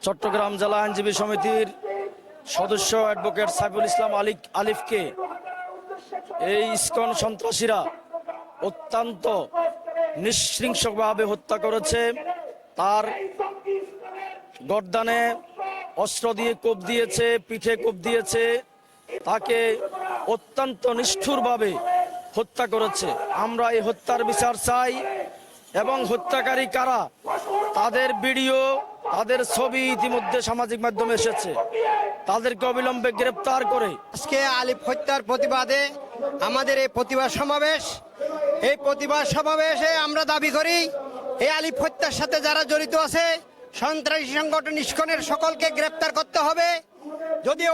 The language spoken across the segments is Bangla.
চট্টগ্রাম জেলা আইনজীবী সমিতির সদস্য অ্যাডভোকেট সাইফুল ইসলাম আলিফকে এই ইসকন সন্ত্রাসীরা অত্যন্ত নৃশংসভাবে হত্যা করেছে। তার গর্দানে অস্ত্র দিয়ে কোপ দিয়েছে, পিঠে কোপ দিয়েছে, তাকে অত্যন্ত নিষ্ঠুরভাবে হত্যা করেছে। আমরা এই হত্যার বিচার চাই এবং হত্যাকারী কারা তাদের ভিডিও, তাদের ছবি ইতিমধ্যে সামাজিক মাধ্যমে এসেছে। তাদেরকে অবিলম্বে গ্রেপ্তার করে আজকে আলিফ হত্যার প্রতিবাদে আমাদের এই প্রতিবাদ সমাবেশ। এই প্রতিবাদ সমাবেশে আমরা দাবি করি এই আলিফ হত্যার সাথে যারা জড়িত আছে সন্ত্রাসী সংগঠন ইসকনের সকলকে গ্রেপ্তার করতে হবে। যদি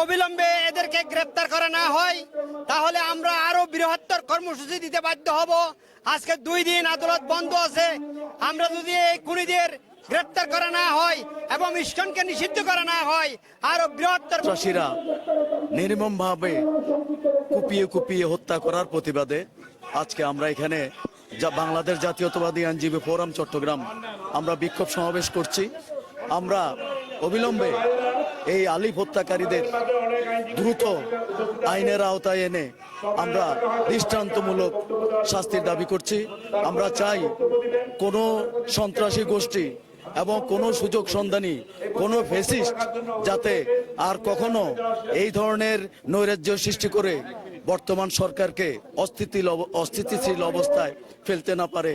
অবিলম্বে এদেরকে গ্রেপ্তার করা না হয় তাহলে আমরা আরো বৃহত্তর কর্মসূচি দিতে বাধ্য হব। আজকে 2 দিন আদালত বন্ধ আছে। আমরা যদি এই খুনিদের গ্রেপ্তার করা না হয় এবং ইসকনকে নিষিদ্ধ করা না হয় আরো বৃহত্তর সন্ত্রাসীরা নির্মমভাবে কুপিয়ে কুপিয়ে হত্যা করার প্রতিবাদে আজকে আমরা এখানে বাংলাদেশ জাতীয়তাবাদী আইনজীবী ফোরাম চট্টগ্রাম আমরা বিক্ষোভ সমাবেশ করছি। আমরা অবিলম্বে এই আলিফ হত্যাকারীদের দ্রুত আইনের আওতায় এনে আমরা দৃষ্টান্তমূলক শাস্তির দাবি করছি। আমরা চাই কোনো সন্ত্রাসী গোষ্ঠী এবং কোনো সুযোগ সন্ধানী কোনো ফ্যাসিস্ট যাতে আর কখনো এই ধরনের নৈরাজ্য সৃষ্টি করে বর্তমান সরকারকে অস্থিতিশীল অবস্থায় ফেলতে না পারে।